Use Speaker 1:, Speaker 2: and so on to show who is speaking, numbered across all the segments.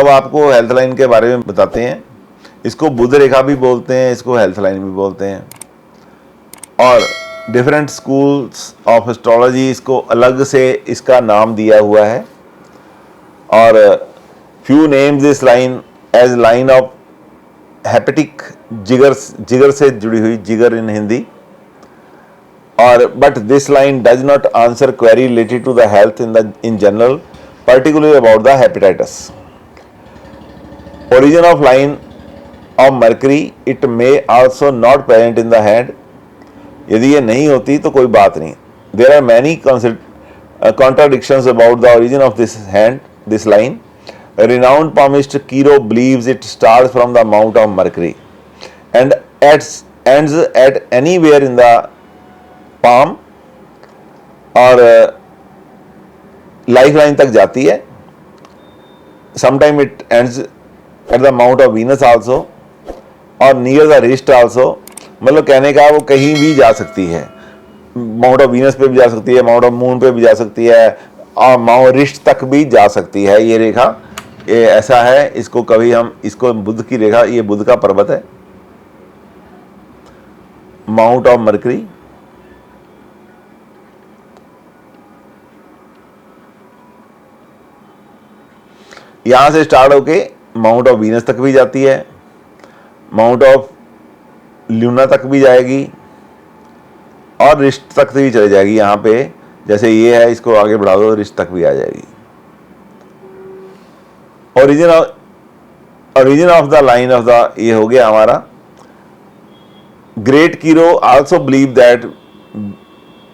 Speaker 1: अब आपको health line के बारे में बताते हैं। इसको बुध रेखा भी बोलते हैं, इसको हेल्थ लाइन भी बोलते हैं, और डिफरेंट स्कूल्स ऑफ एस्ट्रोलॉजी इसको अलग से इसका नाम दिया हुआ है। और few names this line as line of hepatic, जिगर से जुड़ी हुई, जिगर इन हिंदी। और but this line does not answer query related to the health in general, particularly about the hepatitis. Origin of line of Mercury, it may also not present in the hand. यदि ये नहीं होती तो कोई बात नहीं. There are many contradictions about the origin of this line. A renowned palmist Kiro believes it starts from the mount of Mercury and ends at anywhere in the palm और life line तक जाती है. Sometime it ends at the mount of Venus also और near the wrist also. मतलब कहने का वो कहीं भी जा सकती है, माउंट ऑफ वीनस पे भी जा सकती है, माउंट ऑफ मून पे भी जा सकती है, और माउंट रिस्ट तक भी जा सकती है. ये रेखा ये ऐसा है, इसको कभी हम इसको बुध की रेखा, ये बुध का पर्वत है, माउंट ऑफ मरकरी. यहां से स्टार्ट होके माउंट ऑफ वीनस तक भी जाती है, माउंट ऑफ ल्यूना तक भी जाएगी और रिस्ट तक भी चली जाएगी. यहाँ पे जैसे ये है, इसको आगे बढ़ा दो, रिस्ट तक भी आ जाएगी. Origin of the line of the, ये हो गया हमारा. Great Cheiro also believe that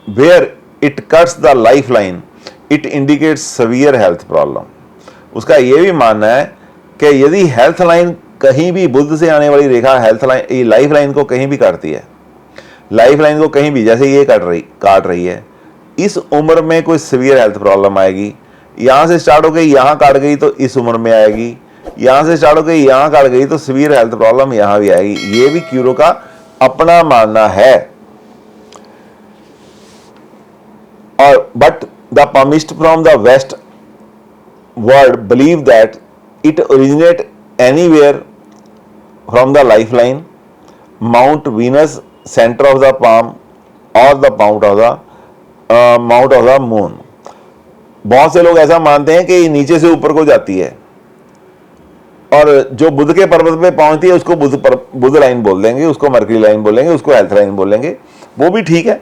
Speaker 1: where it cuts the life line it indicates severe health problem. उसका ये भी मानना है कि यदि हेल्थ लाइन कहीं भी, बुध से आने वाली रेखा हेल्थ लाइन, ये लाइफ लाइन को कहीं भी काटती है, लाइफ लाइन को कहीं भी, जैसे ये काट रही है, इस उम्र में कोई सीवियर हेल्थ प्रॉब्लम आएगी. यहाँ से स्टार्ट हो गई, यहाँ काट गई तो इस उम्र में आएगी, यहाँ से स्टार्ट हो गई, यहाँ काट गई तो सीवियर हेल्थ प्रॉब्लम यहाँ भी आएगी. ये भी क्यूरो का अपना मानना है. और but the palmist from the west world believe that it originate anywhere from the lifeline, Mount Venus, center of the palm, or the mount of the moon. बहुत से लोग ऐसा मानते हैं कि नीचे से ऊपर को जाती है, और जो बुध के पर्वत पे पहुंचती है उसको बुध लाइन बोल देंगे, उसको मरकरी लाइन बोलेंगे, उसको हेल्थ लाइन बोलेंगे. वो भी ठीक है.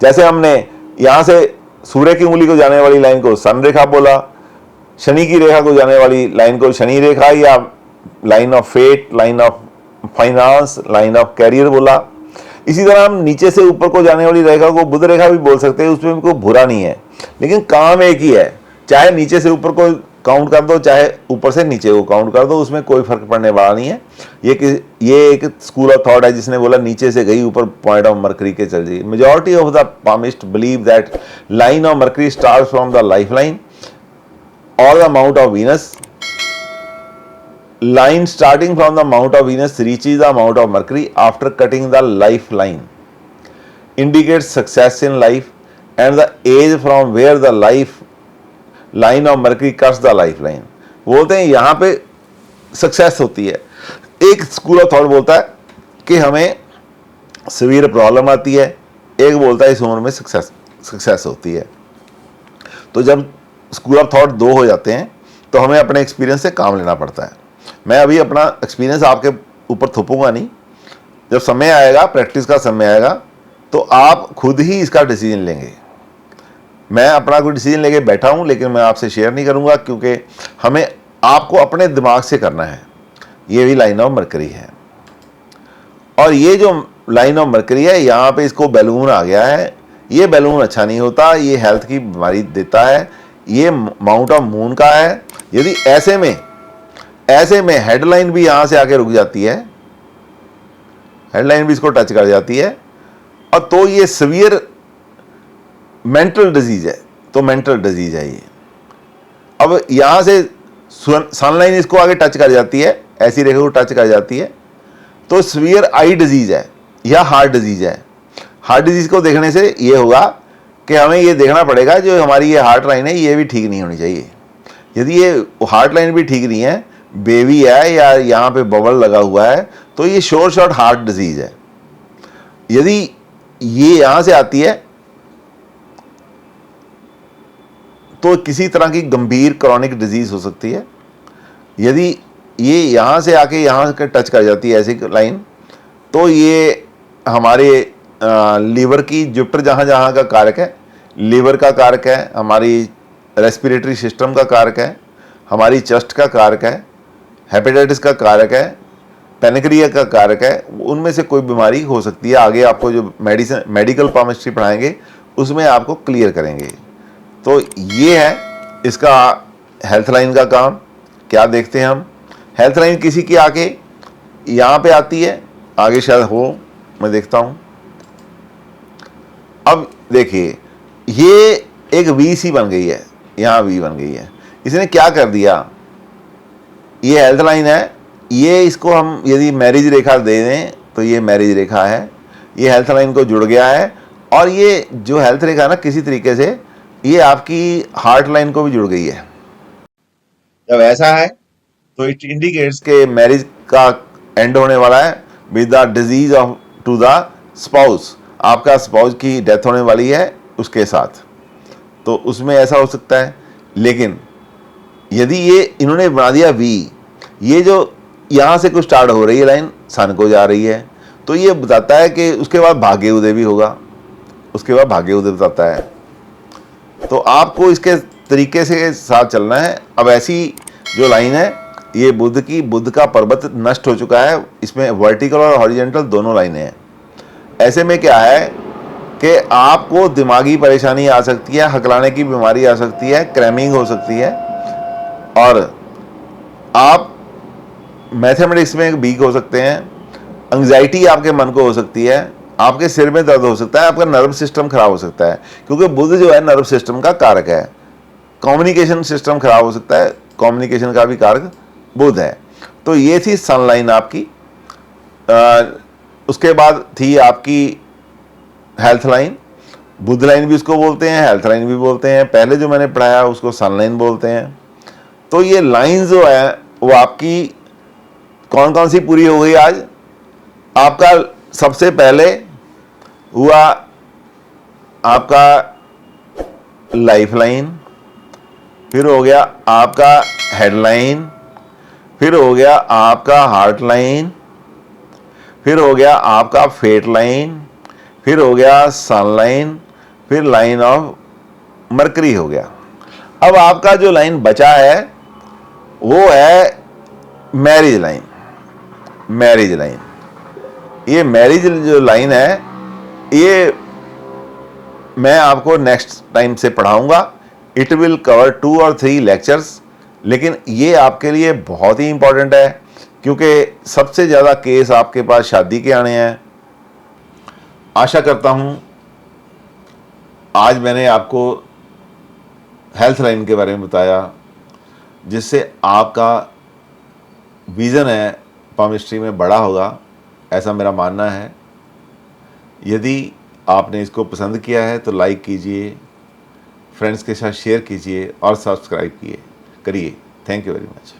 Speaker 1: जैसे हमने यहाँ से सूर्य की उंगली को जाने वाली लाइन को सन रेखा बोला, शनि की रेखा को जाने वाली लाइन को शनि रेखा या line of fate, line of finance, line of career बोला. इसी तरह हम नीचे से ऊपर को जाने वाली रेखा को बुध रेखा भी बोल सकते हैं, उसमें कोई बुरा नहीं है. लेकिन काम एक ही है, चाहे नीचे से ऊपर को काउंट कर दो, चाहे ऊपर से नीचे को काउंट कर दो, उसमें कोई फर्क पड़ने वाला नहीं है. ये एक स्कूल ऑफ थॉट है जिसने बोला नीचे से गई ऊपर पॉइंट ऑफ मरकरी के चल जाएगी. Majority of the palmist believe that line of mercury start from the life line और the mount of Venus. Line starting from the mount of Venus reaches the mount of Mercury after cutting the lifeline, indicates success in life, and the age from where the line of Mercury cuts the lifeline. बोलते हैं यहाँ पे success होती है. एक school of thought बोलता है कि हमें सीवियर प्रॉब्लम आती है, एक बोलता है इस उम्र में सक्सेस होती है. तो जब स्कूल ऑफ थॉट दो हो जाते हैं तो हमें अपने एक्सपीरियंस से काम लेना पड़ता है. मैं अभी अपना एक्सपीरियंस आपके ऊपर थोपूंगा नहीं. जब समय आएगा, प्रैक्टिस का समय आएगा, तो आप खुद ही इसका डिसीजन लेंगे. मैं अपना कोई डिसीजन लेके बैठा हूं, लेकिन मैं आपसे शेयर नहीं करूंगा, क्योंकि हमें आपको अपने दिमाग से करना है. ये भी लाइन ऑफ मरकरी है, और ये जो लाइन ऑफ मरकरी है, यहाँ पे इसको बैलून आ गया है. ये बैलून अच्छा नहीं होता, ये हेल्थ की बीमारी देता है. ये माउंट ऑफ मून का है. यदि ऐसे में हेडलाइन भी यहां से आके रुक जाती है, हेडलाइन भी इसको टच कर जाती है, और तो ये सीवियर मेंटल डिजीज है. तो मेंटल डिजीज है ये. अब यहां से सनलाइन इसको आगे टच कर जाती है, ऐसी रेखा को टच कर जाती है, तो सीवियर आई डिजीज है या हार्ट डिजीज है. हार्ट डिजीज को देखने से ये होगा कि हमें ये देखना पड़ेगा जो हमारी ये हार्ट लाइन है ये भी ठीक नहीं होनी चाहिए. यदि ये हार्ट लाइन भी ठीक नहीं है, बेबी है या यहाँ पे बबल लगा हुआ है, तो ये श्योर शॉर्ट हार्ट डिजीज है। यदि ये यहां से आती है तो किसी तरह की गंभीर क्रॉनिक डिजीज हो सकती है। यदि ये यहां से आके यहां के टच कर जाती है ऐसी लाइन, तो ये हमारे लीवर की जुपिटर जहां जहां का कारक है, लीवर का कारक है, हमारी रेस्पिरेटरी सिस्टम का कारक है, हमारी चेस्ट का कारक है, हेपेटाइटिस का कारक है, पेनक्रिया का कारक है, उनमें से कोई बीमारी हो सकती है। आगे आपको जो मेडिकल केमिस्ट्री पढ़ाएंगे उसमें आपको क्लियर करेंगे। तो ये है इसका हेल्थ लाइन का काम। क्या देखते हैं हम, हेल्थ लाइन किसी की आके यहाँ पे आती है, आगे शायद हो, मैं देखता हूँ। अब देखिए ये एक वी सी बन गई है, यहाँ वी बन गई है। इसने क्या कर दिया, ये हेल्थ लाइन है, ये इसको हम यदि मैरिज रेखा दे दें तो ये मैरिज रेखा है, ये हेल्थ लाइन को जुड़ गया है। और ये जो हेल्थ रेखा है ना, किसी तरीके से ये आपकी हार्ट लाइन को भी जुड़ गई है। जब ऐसा है तो इट इंडिकेट्स के मैरिज का एंड होने वाला है with the disease of to the spouse. आपका स्पाउस की डेथ होने वाली है उसके साथ, तो उसमें ऐसा हो सकता है। लेकिन यदि ये इन्होंने बना दिया वी, ये जो यहाँ से कुछ स्टार्ट हो रही है लाइन, सन को जा रही है, तो ये बताता है कि उसके बाद भाग्य उदय भी होगा, उसके बाद भाग्य उदय बताता है। तो आपको इसके तरीके से साथ चलना है। अब ऐसी जो लाइन है ये बुध की, बुध का पर्वत नष्ट हो चुका है, इसमें वर्टिकल और हॉरिजॉन्टल दोनों लाइनें हैं। ऐसे में क्या है कि आपको दिमागी परेशानी आ सकती है, हकलाने की बीमारी आ सकती है, क्रैमिंग हो सकती है, और आप मैथमेटिक्स में वीक हो सकते हैं, एंग्जाइटी आपके मन को हो सकती है, आपके सिर में दर्द हो सकता है, आपका नर्व सिस्टम खराब हो सकता है, क्योंकि बुध जो है नर्व सिस्टम का कारक है। कम्युनिकेशन सिस्टम खराब हो सकता है, कम्युनिकेशन का भी कारक बुध है। तो ये थी सन लाइन आपकी। उसके बाद थी आपकी हेल्थ लाइन, बुध लाइन भी उसको बोलते हैं, हेल्थ लाइन भी बोलते हैं। पहले जो मैंने पढ़ाया उसको सन लाइन बोलते हैं। तो ये लाइन जो है वो आपकी कौन कौन सी पूरी हो गई आज। आपका सबसे पहले हुआ आपका लाइफ लाइन, फिर हो गया आपका हेडलाइन, फिर हो गया आपका हार्ट लाइन, फिर हो गया आपका फेट लाइन, फिर हो गया सन लाइन, फिर लाइन ऑफ मरकरी हो गया। अब आपका जो लाइन बचा है वो है मैरिज लाइन। मैरिज लाइन, ये मैरिज जो लाइन है ये मैं आपको नेक्स्ट टाइम से पढ़ाऊंगा। इट विल कवर 2 और 3 लेक्चर्स, लेकिन ये आपके लिए बहुत ही इंपॉर्टेंट है क्योंकि सबसे ज़्यादा केस आपके पास शादी के आने हैं। आशा करता हूँ आज मैंने आपको हेल्थ लाइन के बारे में बताया, जिससे आपका विज़न है केमिस्ट्री में बड़ा होगा, ऐसा मेरा मानना है। यदि आपने इसको पसंद किया है तो लाइक कीजिए, फ्रेंड्स के साथ शेयर कीजिए और सब्सक्राइब करिए। Thank you very much.